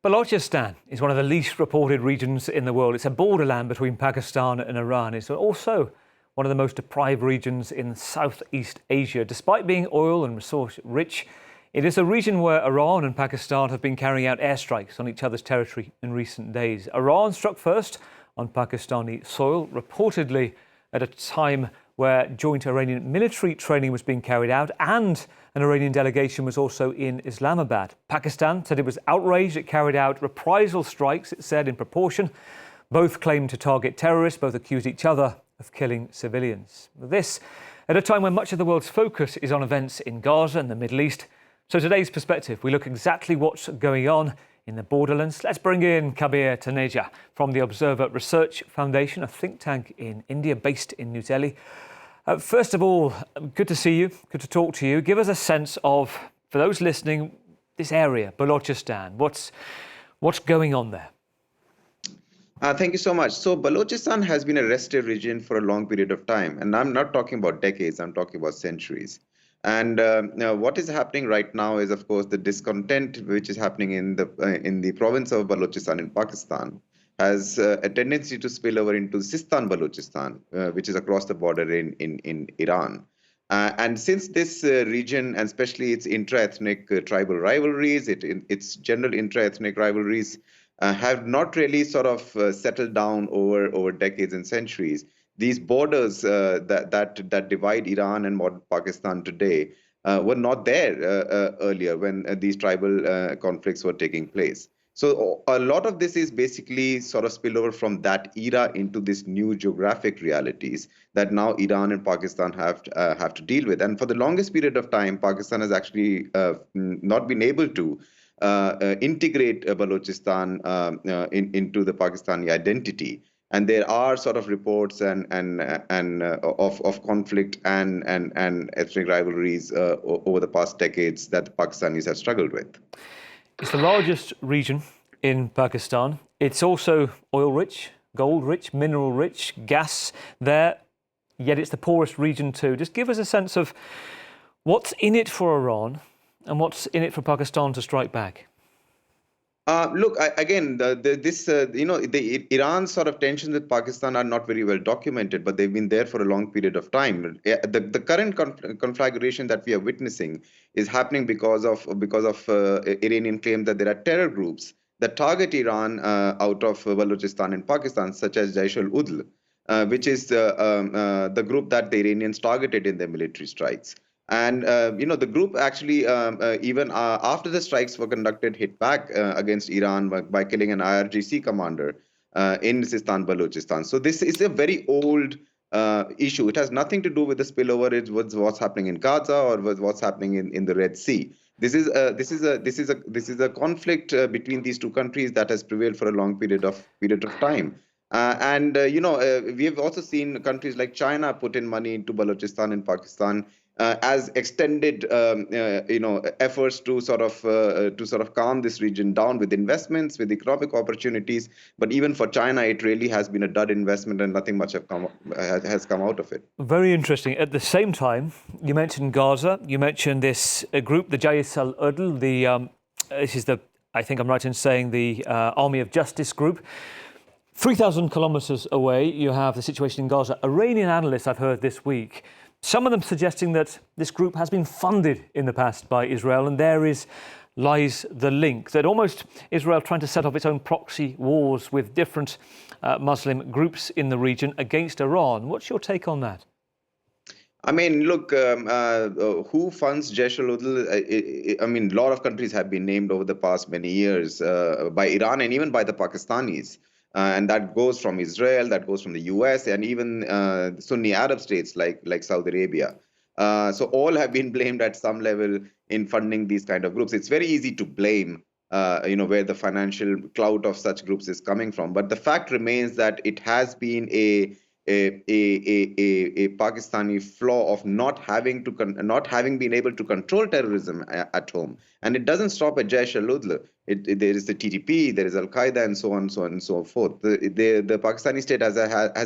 Baluchistan is one of the least reported regions in the world. It's a borderland between Pakistan and Iran. It's also one of the most deprived regions in Southeast Asia. Despite being oil and resource rich, it is a region where Iran and Pakistan have been carrying out airstrikes on each other's territory in recent days. Iran struck first on Pakistani soil, reportedly at a time where joint Iranian military training was being carried out, and an Iranian delegation was also in Islamabad. Pakistan said it was outraged. It carried out reprisal strikes, it said, in proportion. Both claimed to target terrorists, both accused each other of killing civilians. This at a time when much of the world's focus is on events in Gaza and the Middle East. So today's perspective, we look exactly what's going on in the borderlands. Let's bring in Kabir Taneja from the Observer Research Foundation, a think tank in India based in New Delhi. First of all, good to see you, good to talk to you. Give us a sense of, for those listening, this area, Baluchistan. What's going on there? Thank you so much. So Balochistan has been a restive region for a long period of time. And I'm not talking about decades, I'm talking about centuries. And what is happening right now is, of course, the discontent which is happening in the province of Balochistan in Pakistan has a tendency to spill over into Sistan Balochistan, which is across the border in Iran. And since this region, and especially its intra-ethnic tribal rivalries, its general intra-ethnic rivalries, have not really sort of settled down over decades and centuries. These borders that divide Iran and modern Pakistan today were not there earlier when these tribal conflicts were taking place. So a lot of this is basically sort of spillover from that era into this new geographic realities that now Iran and Pakistan have to deal with. And for the longest period of time, Pakistan has actually not been able to integrate Balochistan into the Pakistani identity. And there are sort of reports of conflict and ethnic rivalries over the past decades that the Pakistanis have struggled with. It's the largest region in Pakistan. It's also oil-rich, gold-rich, mineral-rich, gas there, yet it's the poorest region too. Just give us a sense of what's in it for Iran and what's in it for Pakistan to strike back. Look, Iran's sort of tensions with Pakistan are not very well documented, but they've been there for a long period of time. The current conflagration that we are witnessing is happening because of Iranian claims that there are terror groups that target Iran out of Balochistan in Pakistan, such as Jaish-ul-Udl, which is the group that the Iranians targeted in their military strikes. And, the group actually, even after the strikes were conducted, hit back against Iran by killing an IRGC commander in Sistan, Balochistan. So this is a very old issue. It has nothing to do with the spillover. It was what's happening in Gaza or was what's happening in the Red Sea. This is a conflict between these two countries that has prevailed for a long period of time. We have also seen countries like China put in money into Balochistan and Pakistan as extended, efforts to sort of calm this region down with investments, with economic opportunities. But even for China, it really has been a dud investment, and nothing much has come out of it. Very interesting. At the same time, you mentioned Gaza. You mentioned this group, the Jaish-ul-Adl. This is I think I'm right in saying, the Army of Justice group. 3,000 kilometers away, you have the situation in Gaza. Iranian analysts I've heard this week, some of them suggesting that this group has been funded in the past by Israel, and lies the link, that almost Israel trying to set off its own proxy wars with different Muslim groups in the region against Iran. What's your take on that? I mean, look, who funds Jaish-ul-Adl? A lot of countries have been named over the past many years by Iran and even by the Pakistanis. And that goes from Israel, that goes from the US, and even Sunni Arab states like Saudi Arabia. So all have been blamed at some level in funding these kind of groups. It's very easy to blame, where the financial clout of such groups is coming from. But the fact remains that it has been a Pakistani flaw of not having been able to control terrorism at home. And it doesn't stop at Jaish-ul-Adl. There is the TTP, there is Al-Qaeda, and so on and so forth. The Pakistani state has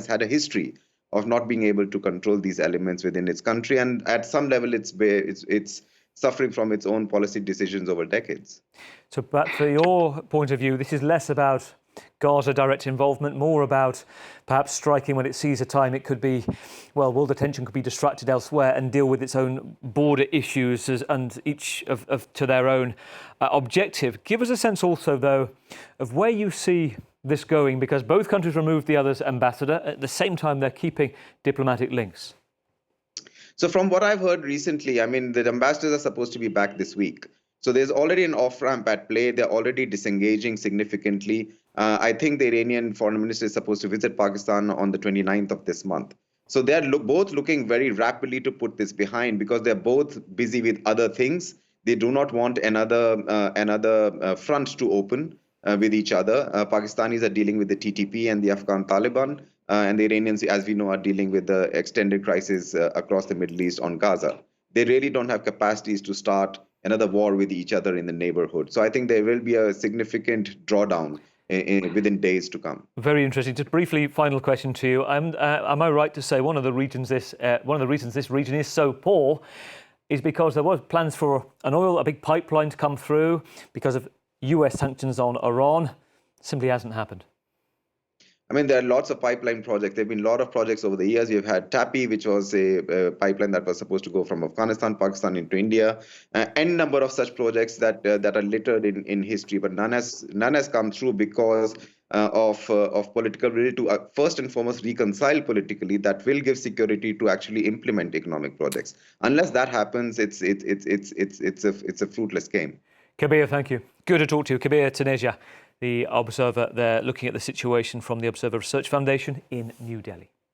had a history of not being able to control these elements within its country, and at some level, it's suffering from its own policy decisions over decades. So, but for your point of view, this is less about Gaza direct involvement, more about perhaps striking when it sees a time it could be, well, world attention could be distracted elsewhere and deal with its own border issues and each to their own objective. Give us a sense also, though, of where you see this going, because both countries removed the other's ambassador. At the same time, they're keeping diplomatic links. So from what I've heard recently, I mean, the ambassadors are supposed to be back this week. So there's already an off-ramp at play. They're already disengaging significantly. I think the Iranian foreign minister is supposed to visit Pakistan on the 29th of this month. So they're both looking very rapidly to put this behind because they're both busy with other things. They do not want another front to open with each other. Pakistanis are dealing with the TTP and the Afghan Taliban. And the Iranians, as we know, are dealing with the extended crisis across the Middle East on Gaza. They really don't have capacities to start another war with each other in the neighborhood. So I think there will be a significant drawdown within days to come. Very interesting. Just briefly, final question to you. Am I right to say one of the reasons this region is so poor is because there was plans for a big pipeline to come through because of US sanctions on Iran? Simply hasn't happened. I mean, there are lots of pipeline projects. There have been a lot of projects over the years. We've had TAPI, which was a pipeline that was supposed to go from Afghanistan, Pakistan into India. N number of such projects that are littered in history, but none has come through because of political will to first and foremost reconcile politically that will give security to actually implement economic projects. Unless that happens, it's a fruitless game. Kabir, thank you. Good to talk to you. Kabir Taneja, the observer there, looking at the situation from the Observer Research Foundation in New Delhi.